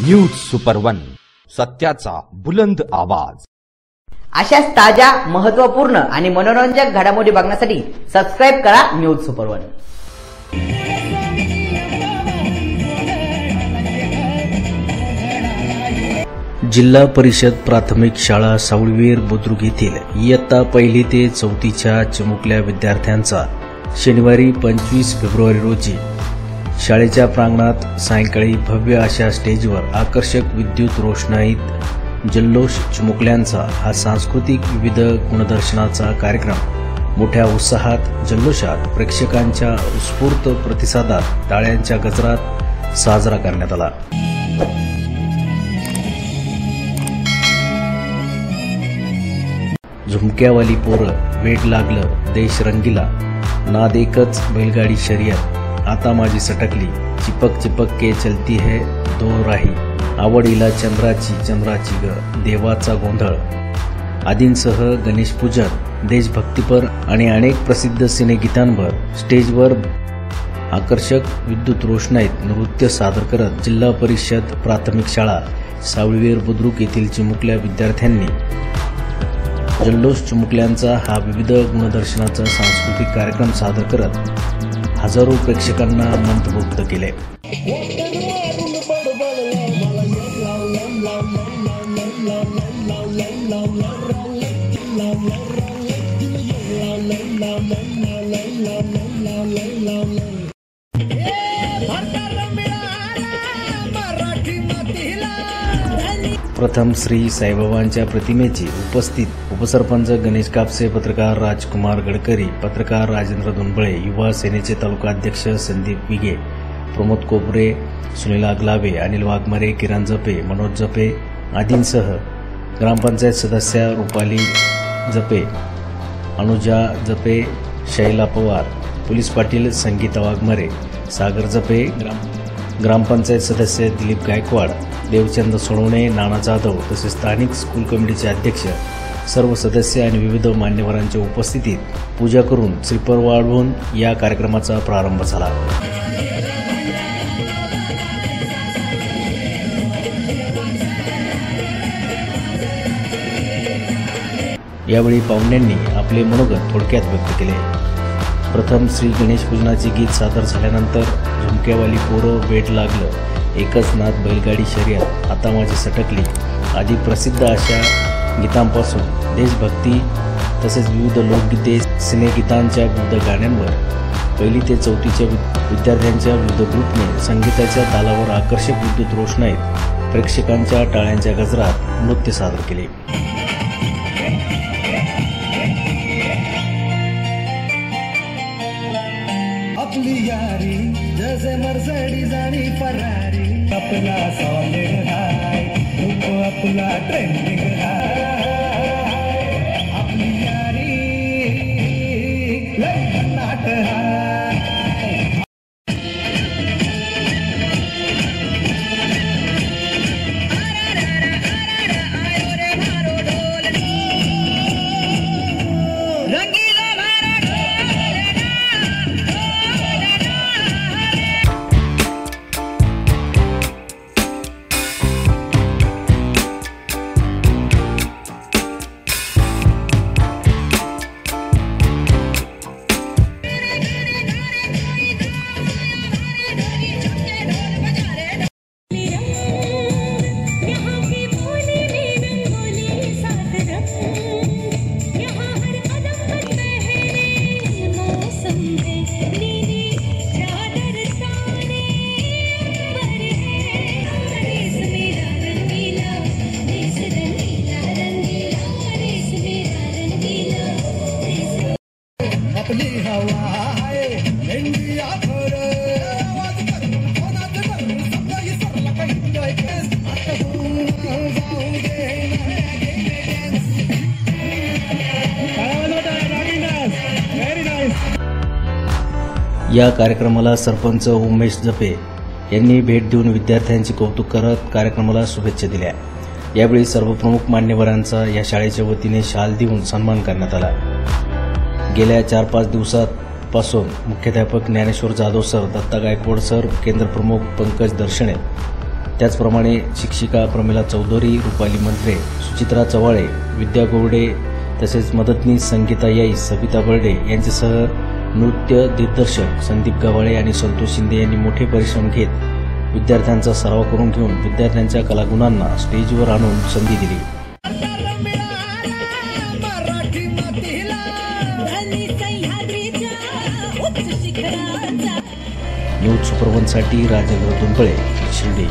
News super 1, सत्याचा बुलंद आवाज। अशाच ताज्या, महत्त्वपूर्ण आणि मनोरंजक घडामोडी बघण्यासाठी सबस्क्राइब करा न्यूज सुपर 1। जिल्हा परिषद प्राथमिक शाळा सावळवेर बुद्रुक येथील इयत्ता 1ली ते 4थीच्या चिमुकल्या विद्यार्थ्यांचा शनिवारी 25 फेब्रुवारी रोजी शाळेच्या प्रांगणात सायंकाळी भव्य अशा स्टेजवर आकर्षक विद्युत रोषणाईत जल्लोष चिमुकल्यांचा हा सांस्कृतिक विविध गुणदर्शनाचा कार्यक्रम मोठ्या उत्साहात जल्लोषात प्रेक्षकांच्या उत्स्फूर्त प्रतिसादात टाळ्यांच्या गजरात साजरा करण्यात आला। झुमक्यावाली पोरं, वेड लागलं, देश रंगीला, नाद एकच बैलगाडी शर्यत, आता माझी सटकली, चिपक चिपक के चलती है दो राही, आवडीला चंद्राची ग, देवाचा गोंधळ आदींसह गणेश पूजन, देशभक्तीपर आणि अनेक प्रसिद्ध सिनेगीतांवर स्टेजवर आकर्षक विद्युत रोषणाईत नृत्य सादर करत जिल्हा परिषद प्राथमिक शाळा सावळवेर बुद्रुक येथील चिमुकल्या विद्यार्थ्यांनी जल्लोष चिमुकल्यांचा हा विविध गुणदर्शनाचा सांस्कृतिक कार्यक्रम सादर करत हजारो प्रेक्षकांना मंत्रमुग्ध केले। प्रथम श्री साईबाबांच्या प्रतिमेची उपस्थित उपसरपंच गणेश कापसे, पत्रकार राजकुमार गडकरी, पत्रकार राजेंद्र दुंबळे, युवा सेनेचे तालुकाध्यक्ष संदीप विगे, प्रमोद कोपरे, सुनील आगलावे, अनिल वाघमारे, किरण जपे, मनोज जपे आदींसह ग्रामपंचायत सदस्या रुपाली जपे, अनुजा जपे, शैला पवार, पोलीस पाटील संगीता वाघमारे, सागर जपे, ग्रामपंचायत सदस्य दिलीप गायकवाड, देवचंद सोनवणे, नाना जाधव तसेच स्थानिक स्कूल कमिटीचे अध्यक्ष सर्व सदस्य आणि विविध मान्यवरांच्या उपस्थितीत पूजा करून श्रीफळ वाढवून या कार्यक्रमाचा प्रारंभ झाला। यावेळी पाहुण्यांनी आपले मनोगत थोडक्यात व्यक्त केले। प्रथम श्री गणेश पूजनाचे गीत सादर झाल्यानंतर झुमक्यावाली पोरं, वेड लागलं, एकच नाद बैलगाडी शर्यत, आता माझी सटकली आदी प्रसिद्ध अशा गीतांपासून देशभक्ती तसेच विविध लोकगीते, सिनेगीतांच्या विविध गाण्यांवर 1ली ते 4थीच्या विद्यार्थ्यांच्या विविध ग्रुपने संगीताच्या तालावर आकर्षक विद्युत रोषणाईत प्रेक्षकांच्या टाळ्यांच्या गजरात नृत्य सादर केले। आपली यारी जैसे मर्सिडीज आणि फरारी, आपला सॉलिड हाय, आपला ट्रेंडिंग हाय, आपली यारी लय भन्नाट हाय। या कार्यक्रमाला सरपंच उमेश जपे यांनी भेट देऊन विद्यार्थ्यांचे कौतुक करत कार्यक्रमाला शुभेच्छा दिल्या। यावेळी सर्व प्रमुख मान्यवरांचा या शाळेच्या वतीने शाल देऊन सन्मान करण्यात आला। गेल्या 4-5 दिवसांपासून मुख्याध्यापक ज्ञानेश्वर जाधव सर, दत्ता गायकवाड सर, केंद्र प्रमुख पंकज दर्शने, त्याचप्रमाणे शिक्षिका प्रमिला चौधरी, रुपाली मंत्रे, सुचित्रा चव्हाळे, विद्या गोवडे तसेच मदतनीस संगीता याई, सविता बर्डे यांच्यासह नृत्य दिग्दर्शक संदीप गव्हाळे आणि संतोष शिंदे यांनी मोठे परिश्रम घेत विद्यार्थ्यांचा सराव करून घेऊन विद्यार्थ्यांच्या कलागुणांना स्टेजवर आणून संधी दिली. न्यूज सुपर 1 साठी राजेंद्र दुंबळे, शिर्डी.